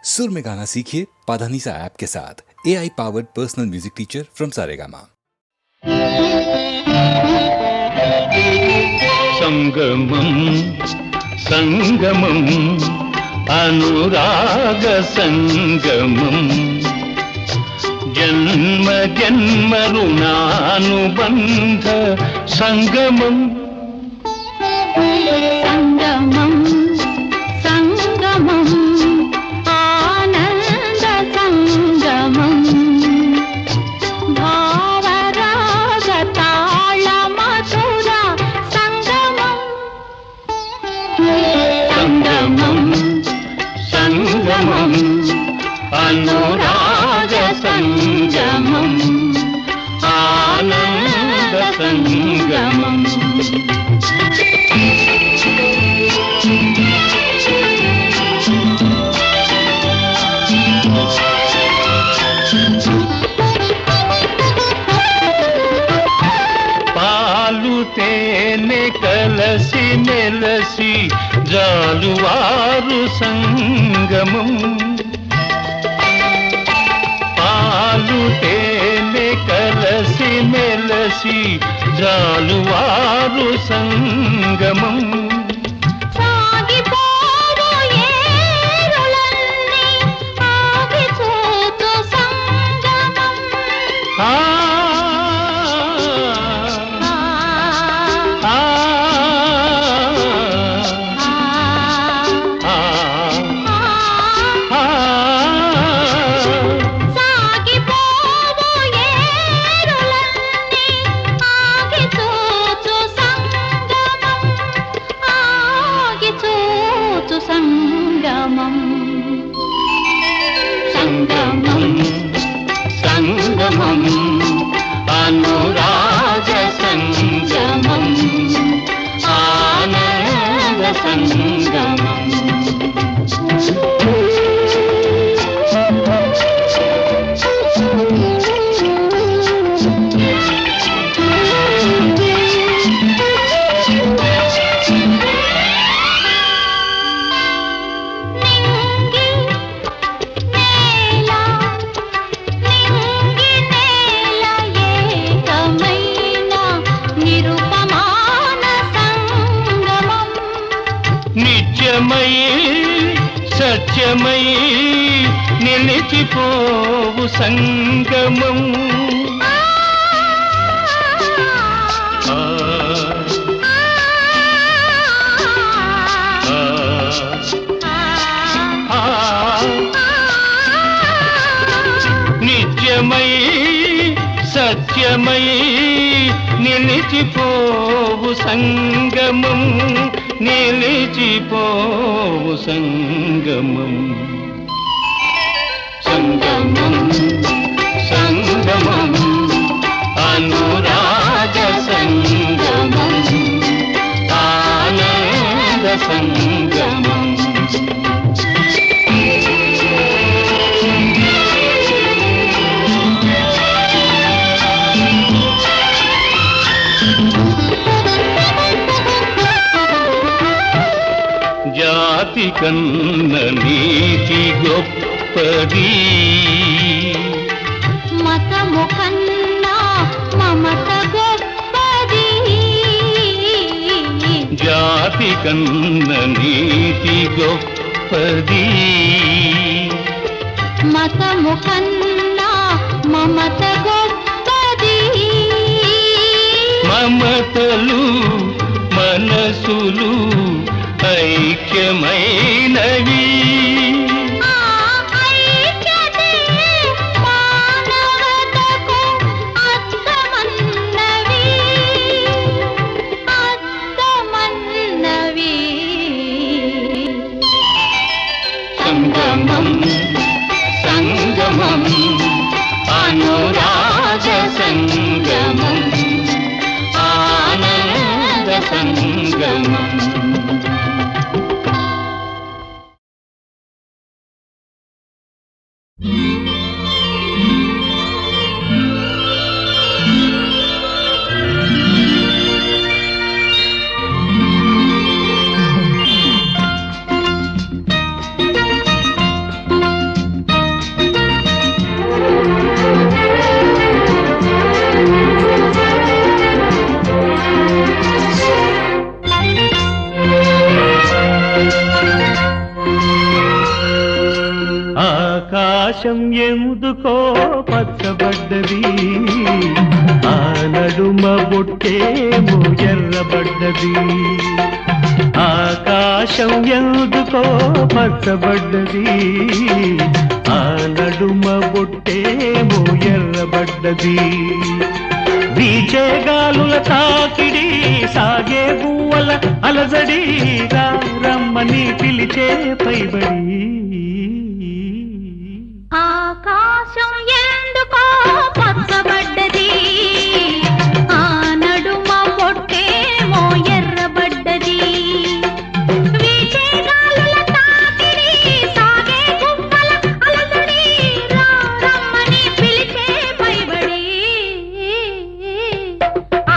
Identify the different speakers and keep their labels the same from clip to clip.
Speaker 1: सुर में गाना सीखिए पाधानीसा ऐप के साथ। AI powered personal music teacher from Saregama.
Speaker 2: संगमम संगमम अनुराग संगमम जन्म जन्म ऋणानुबंध संगमम
Speaker 3: संगमम संगमम आनंद संगमम भावराग ताल मधुर संगमम संगमम संगमम अनुराग संगमम आनंद संगमम।
Speaker 2: పాలు తేనె కలసి మెలసి జాలువారు సంగమం పాలు తేనె కలసి మెలసి జాలువారు సంగమం
Speaker 3: సాగిపోవు ఏరులన్నీ ఆగిపోతు సంగమం
Speaker 2: ఆ సంగమం అనురాగ సంగమం ఆనంద సంగమం। నిత్యమై సత్యమై నిలిచిపోవు సంగమం నిత్యమై సత్యమై నిలిచిపోవు సంగమం నిలిచిపోవు సంగమం సంగమం సంగమం అనురాగ సంగమం ఆనంద సంగమం। జాతి కన్న నీతి గొప్పది
Speaker 3: మతము కన్నా మమత గొప్పది
Speaker 2: జాతి కన్న నీతి గొప్పది
Speaker 3: మతము కన్నా మమత గొప్పది
Speaker 2: మమతలు మనసులు ఐక్యమైనవి
Speaker 3: ఐక్యతే మానవతకు అర్థమన్నవి అర్థమన్నవి
Speaker 2: సంగమం సంగమం అనురాగ సంగమం ఆనంద సంగమం।
Speaker 4: ఆకాశం ఎందుకో పచ్చబడ్డది, ఆ నడుమ బొట్టేమో ఎర్రబడ్డది. ఆకాశం ఎందుకో పచ్చబడ్డది, ఆ నడుమ బొట్టేమో ఎర్రబడ్డది. వీచే గాలుల తాకిడి, సాగే గువ్వల అలజడి, రమ్మని పిలిచే పైబడి.
Speaker 3: ఆకాశం ఎందుకో పచ్చబడ్డది, ఆ నడుమ పొట్టేమో ఎర్రబడ్డది. వీచే గాలుల తాకిడి, సాగే గువ్వల అలజడి, రమ్మని పిలిచే పైబడి.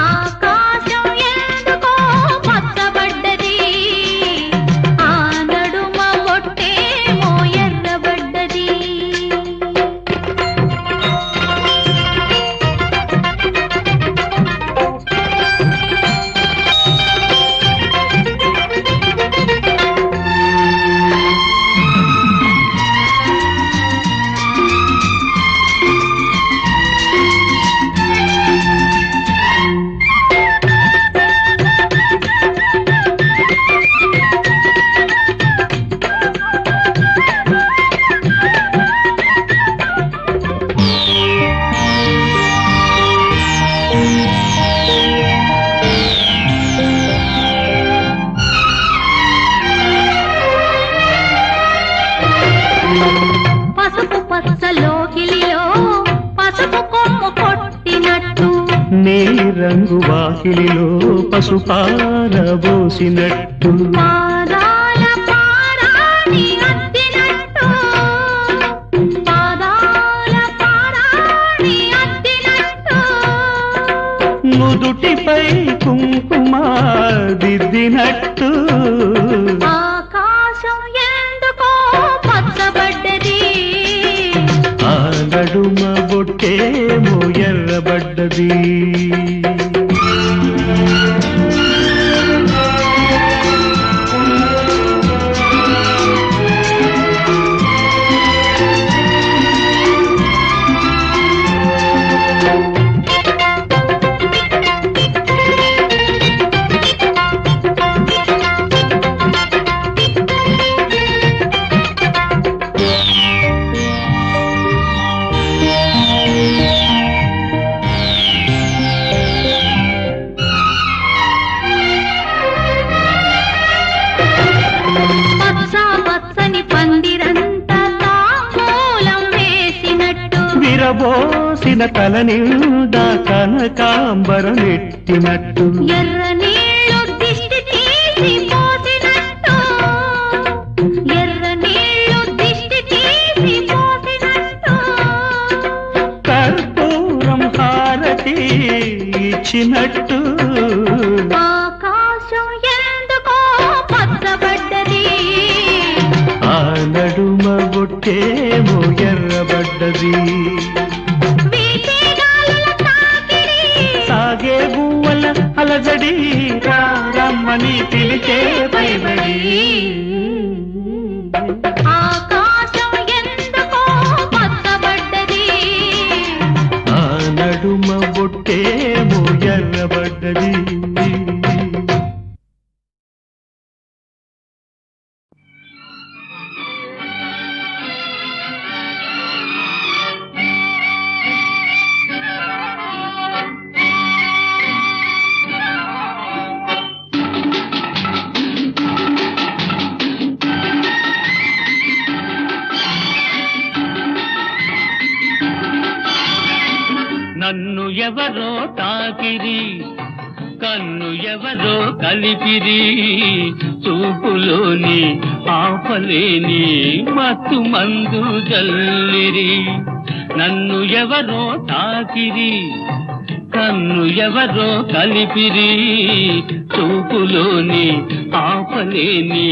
Speaker 3: ఆకాశం ఎందుకో పచ్చబడ్డది, ఆ నడుమ పొట్టేమో ఎర్రబడ్డది. పసుపు పచ్చలో కిలిలో పసుపు కొమ్ము కొట్టినట్టు,
Speaker 4: నీ రంగు వాకిలిలో పసుపారబోసినట్టు,
Speaker 3: పాదాల పారాణి అద్దినట్టు, పాదాల పారాణి అద్దినట్టు.
Speaker 4: నుదుటిపై కుంకుమ దిద్దినట్టు.
Speaker 3: ఆకాశం ఎందుకో పచ్చబడ్డది,
Speaker 4: ఆ నడుమ బొట్టేమో ఎర్రబడ్డది.
Speaker 3: పచ్చ పచ్చని పందిరంతా తాంబూలం వేసినట్టు,
Speaker 4: విరబోసిన తల నిండా కనకాంబరమెట్టినట్టు.
Speaker 3: ఎర్ర నీళ్లు దిష్టి తీసి పోసినట్టు, ఎర్ర నీళ్లు దిష్టి తీసి పోసినట్టు.
Speaker 4: కర్పూరం హారతి ఇచ్చినట్టు.
Speaker 3: ఆకాశం ఎందుకో పచ్చబడ్డది,
Speaker 4: ఆ నడుమ బొట్టేమో ఎర్రబడ్డది.
Speaker 3: వీచే గాలుల తాకిడి,
Speaker 4: సాగే గువ్వల అలజడి, రమ్మని పిలిచే పైబడి.
Speaker 3: ఆకాశం ఎందుకో పచ్చబడ్డది,
Speaker 4: ఆ నడుమ బొట్టేమో ఎర్రబడ్డది.
Speaker 2: నన్ను ఎవరో తాకిరి, కన్ను ఎవరో కలిపిరి, చూపులోని ఆపలేని మత్తు మందు జల్లిరి. నన్ను ఎవరో తాకిరి, కన్ను ఎవరో కలిపిరి, చూపులోని ఆపలేని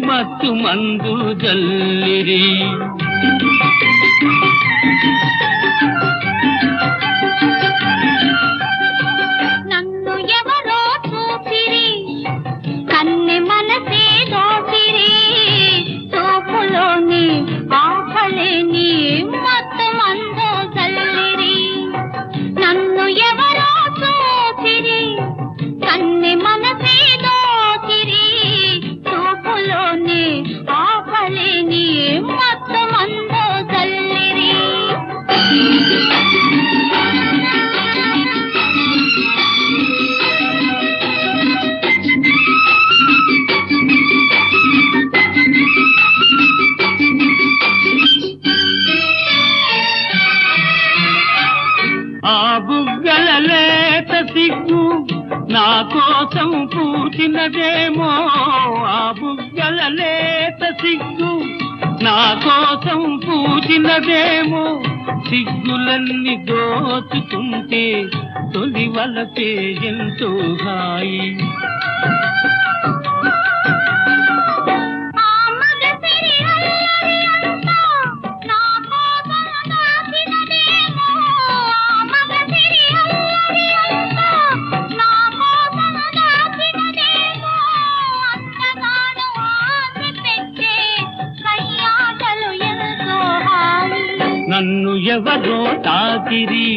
Speaker 2: మత్తు మందు జల్లిరి.
Speaker 3: నన్ను ఎవరో చూసిరి, కన్నె మనసే దోసిరి, చూపులోని ఆపలేని
Speaker 2: నా కోసం పూచినదేమో ఆ బుగ్గల లేత సిగ్గు, నా కోసం పూచినదేమో సిగ్గులన్నీ దోచుకుంటే తొలి వలపే ఎంతో హాయి. నన్ను ఎవరో తాకిరి,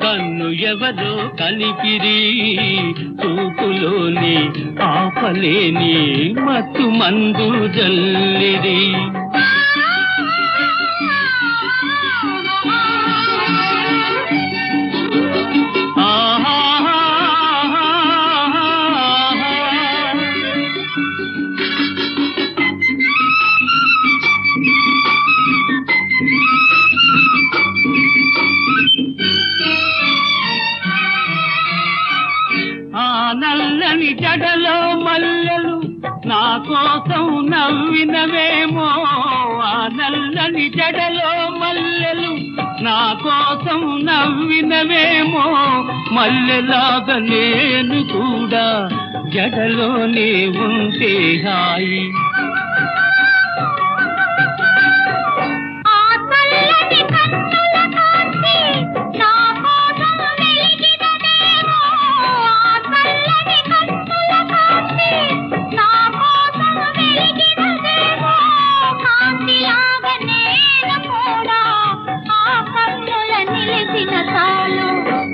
Speaker 2: కన్ను ఎవరో కలిపిరి, చూపులోని ఆపలేని మత్తు మందు జల్లిరి. నల్లని జడలో మల్లెలు నా కోసం నవ్వినవేమో, ఆ నల్లని జడలో మల్లెలు నా కోసం నవ్వినవేమో, మల్లెలాగా నేను కూడా జడలోనే ఉంటే హాయి.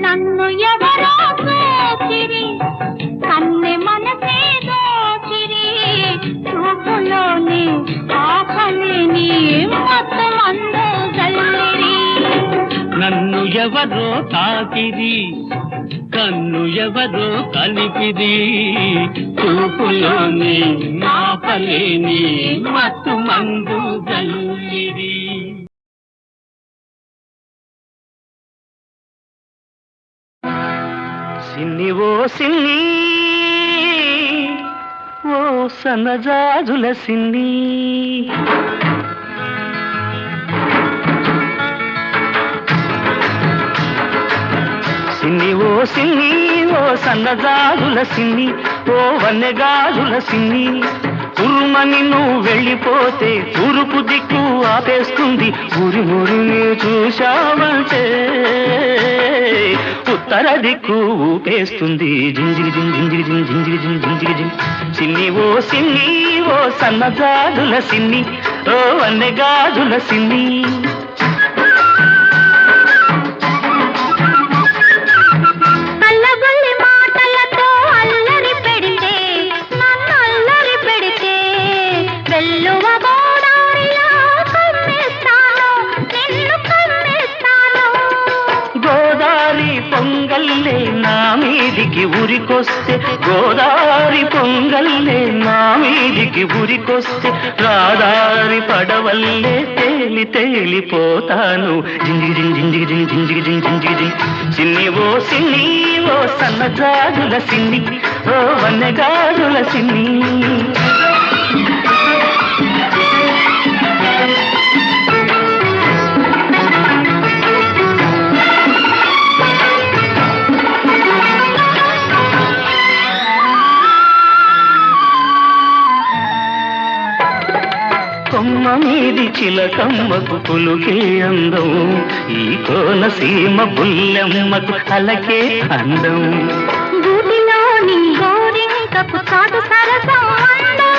Speaker 3: నన్ను ఎవరో చూచిరి, కన్నె మనసే దోచిరి, చూపులోని ఆపలేని మత్తు మందు జల్లిరి.
Speaker 2: నన్ను ఎవరో తాకిరి, కన్ను ఎవరో కలిపిరి, చూపులోని ఆపలేని మత్తు మందు జల్లిరి.
Speaker 4: సిన్ని ఓ సిన్ని, ఓ సన్నజాజుల సిన్ని, సిన్ని ఓ సిన్ని, ఓ సన్నజాజుల సిన్ని, ఓ వన్నెగాజుల సిన్ని, ఉరుమని నువ్వు వెళ్ళిపోతే తూర్పు దిక్కు ఆపేస్తుంది, ఊరి ఊరిని చూశావంటే ఉత్తర దిక్కు ఊపేస్తుంది. జింజిరి జింజిరి జింజిరి జింజిరి జింజిరి జింజిరి. సిన్ని ఓ సిన్ని, ఓ సన్నజాజుల సిన్ని, ఓ వన్నెగాజుల సిన్ని. పొంగల్లే నా మీదికి ఉరికొస్తే, గోదారి పొంగల్లే నా మీదికి ఉరికొస్తే, రాదారి పడవల్లే తేలి తేలిపోతాను. జింజిగి జింజిగి జింజిగి జింజిగి. సిన్ని ఓ సిన్ని, ఓ సన్నజాజుల సిన్ని, ఓ వన్నెగాజుల సిన్ని. కొమ్మ మీది చిలకమ్మకు పులుకే అందం, ఈ కోనసీమ బుల్లెమ్మకు అలకే అందం.
Speaker 3: గూటిలోని గోరింకకు చాటు సరసం అందం,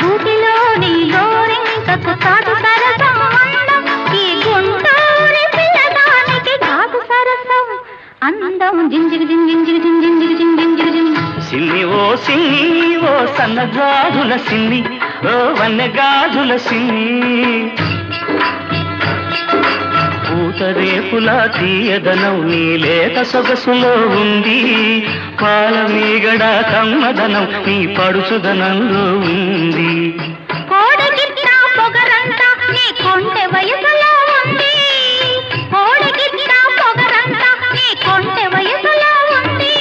Speaker 3: గూటిలోని గోరింకకు చాటు సరసం అందం, ఈ గుంటూరి పిల్లదానికి చాటు సరసం అందం. జింజిగి జింజిగి జింజిగి జింజిగి జింజిగి.
Speaker 4: సిన్ని ఓ సిన్ని, ఓ సన్నజాజుల సిన్ని, ఓ వన్నెగాజుల సిన్ని. పూతరేపులా తీయదనం నీ లేత సొగసులో ఉంది, పాల మీగడ కమ్మదనం నీ పడుచుదనంలో ఉంది.
Speaker 3: కోడిగిట్ట పొగరంతా నీ కొంటె వయసులో ఉంది, కోడిగిట్ట పొగరంతా నీ కొంటె వయసులో ఉంది.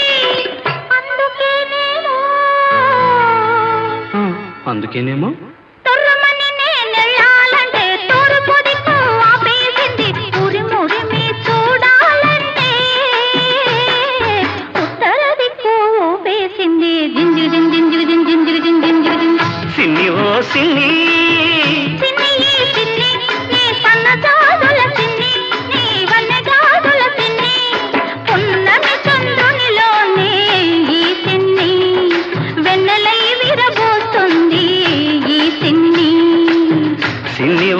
Speaker 4: అందుకేనేమో
Speaker 3: తొర్రమని నేనెళ్ళాలంటే తూర్పు దిక్కు ఆపేసింది ఉరిమురిమి చూడాలంటే ఉత్తర దిక్కు ఊపేసింది జింజిరి జింజిరి జింజిరి జింజిరి జింజిరి
Speaker 4: సిన్ని ఓ సిన్ని
Speaker 3: సిన్ని సిన్ని నీ సన్నజాజుల సిన్ని నీ వన్నెగాజుల సిన్ని పున్నమి చంద్రునిలోనే ఈ సిన్ని వెన్నెలై విరబోస్తుంది ఈ సిన్ని
Speaker 4: సిన్ని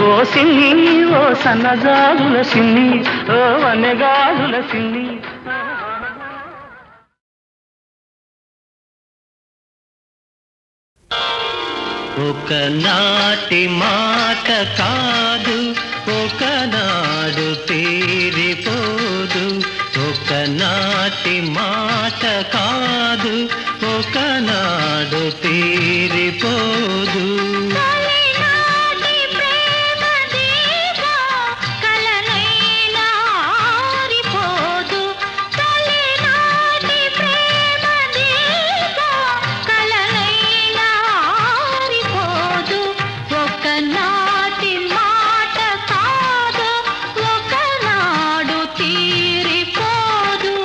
Speaker 4: ఓ సన్నజాజుల సిన్ని ఓ వన్నెగాజుల సిన్ని ఒకనాటి మాట కాదు ఒకనాడు తీరిపోదు ఒకనాటి మాట కాదు ఒకనాడు తీరిపోదు
Speaker 3: తొలినాటి ప్రేమ దీపం కలనైనా ఆరిపోదు తొలినాటి ప్రేమ దీపం కలనైనా ఆరిపోదు ఒకనాటి మాట కాదు ఒకనాడు తీరిపోదు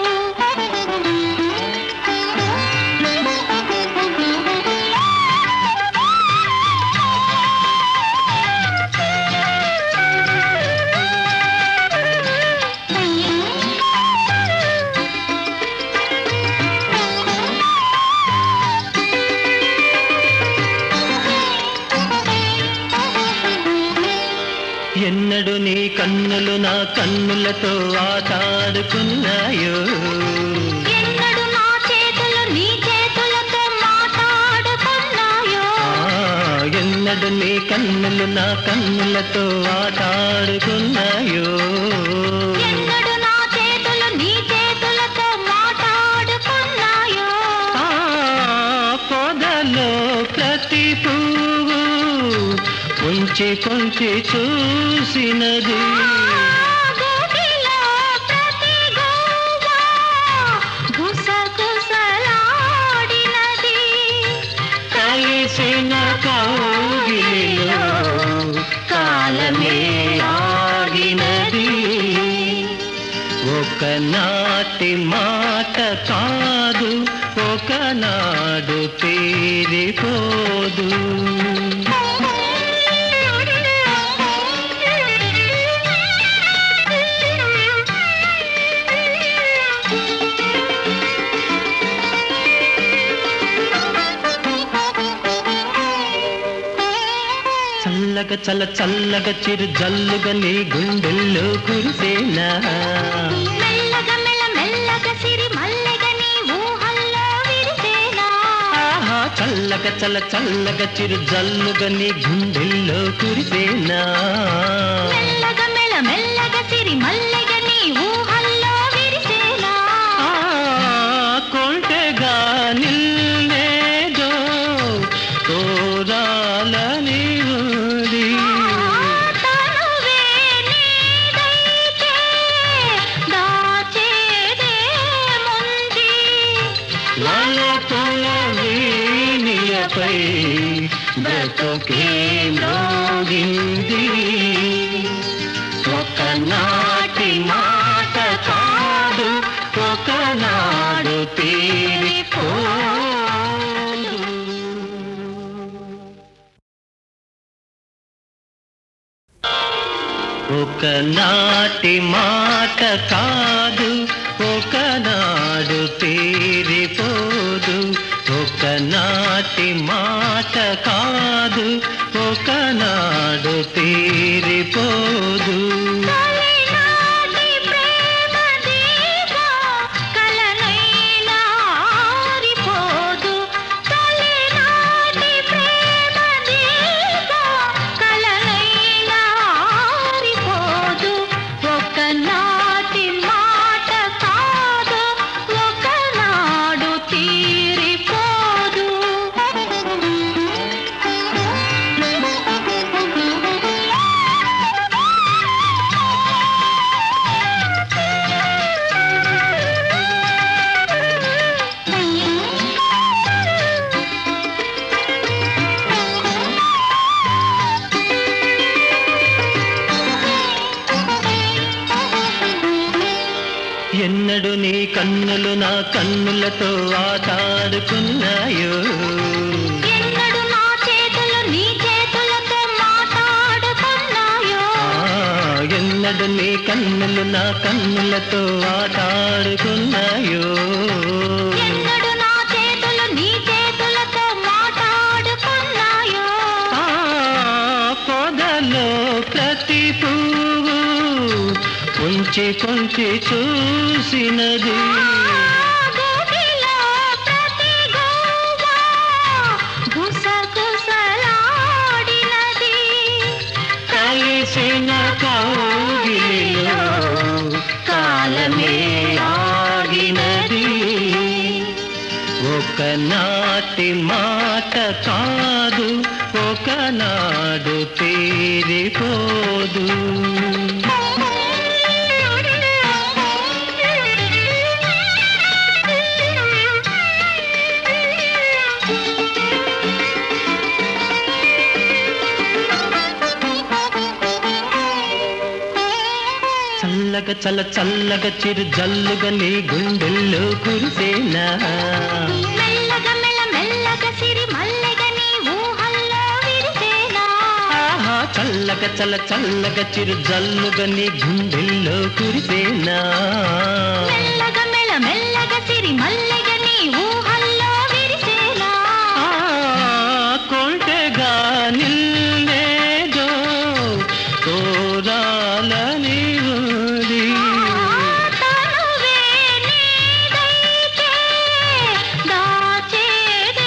Speaker 4: ఎన్నడు నీ కన్నులు నా కన్నులతో ఆటాడుకున్నాయో
Speaker 3: ఎన్నడు నా చేతులు నీ చేతులతో మాట్లాడుకున్నాయో
Speaker 4: ఎన్నడు నీ కన్నులు నా కన్నులతో ఆటాడుకున్నాయో
Speaker 3: ఎన్నడు నా చేతులు నీ చేతులతో మాట్లాడుకున్నాయో
Speaker 4: పొదలో ప్రతి పువ్వు కొంచె కొంచె చూసినది
Speaker 3: గోటిలో ప్రతి గోవ గుసగుసలాడినది
Speaker 4: కలిసిన కౌగిలిలో కాలమే ఆగినది ఒకనాటి మాట కాదు ఒకనాడు తీరిపోదు చల్లగా చల్లగా చిరు జల్లుగా నీ గుండెల్లో కురిసేనా
Speaker 3: మెల్లగా మెల్లగా సిరి మల్లెగా నీ ఊహల్లో విరిసేనా
Speaker 4: ఆహా చల్లగా చిరు జల్లుగా నీ గుండెల్లో కురిసేనా
Speaker 3: మెల్లగా మెల్లగా సిరి మల్లెగా నీ ఊహల్లో విరిసేనా
Speaker 4: కొంటెగా నిల్లేదో కోరాలని ఉంది
Speaker 3: తనువే నీదైతే దాచేదేముంది
Speaker 4: వలపుల వీణియపై బ్రతుకే మ్రోగింది ఒకనాటి మాట కాదు ఒకనాడు తీరిపోదు ఒకనాటి మాట కాదు ఒకనాడు తీరిపోదు ఒకనాటి మాట కాదు ఒకనాడు తీరిపోదు
Speaker 3: తొలినాటి ప్రేమ దీపం కలనైనా ఆరిపోదు తొలినాటి ప్రేమ దీపం కలనైనా ఆరిపోదు ఒకనాటి మాట కాదు ఒకనాడు తీరిపోదు
Speaker 4: ఎన్నడు నీ కన్నులు నా కన్నులతో ఆటాడుకున్నాయో
Speaker 3: ఎన్నడు నా చేతులు నీ చేతులతో మాట్లాడుకున్నాయో
Speaker 4: ఎన్నడు నీ కన్నులు నా కన్నులతో ఆటాడుకున్నాయో
Speaker 3: ఎన్నడు నా చేతులు నీ చేతులతో మాట్లాడుకున్నాయో
Speaker 4: పొదలో ప్రతి పువ్వు కొంచె కొంచె చూసినది
Speaker 3: గోపిలో ప్రతి గోవా గుసగుసలాడినది
Speaker 4: కలిసిన కౌగిలిలో కాలమే ఆగినది ఒకనాటి మాట కాదు ఒకనాడు తీరిపోదు చల్లగా చల్లగా చిరు జల్లుగా నీ గుండెల్లో కురిసేనా
Speaker 3: మెల్లగా మెల్లగా సిరి మల్లెగా నీ ఊహల్లో విరిసేనా
Speaker 4: ఆహా చల్లగా చిరు జల్లుగా నీ గుండెల్లో కురిసేనా
Speaker 3: మెల్లగా మెల్లగా సిరి మల్లెగా నీ ఊహల్లో విరిసేనా
Speaker 4: కొంటెగా నిల్లేదో కోరాలని ఉంది
Speaker 3: తనువే నీదైతే దాచేదేముంది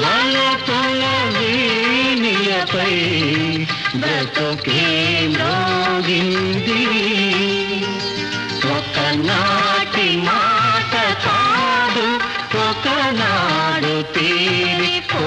Speaker 4: వలపుల వీణియపై బ్రతుకే మ్రోగింది ఒకనాటి మాట కాదు ఒకనాడు తీరిపో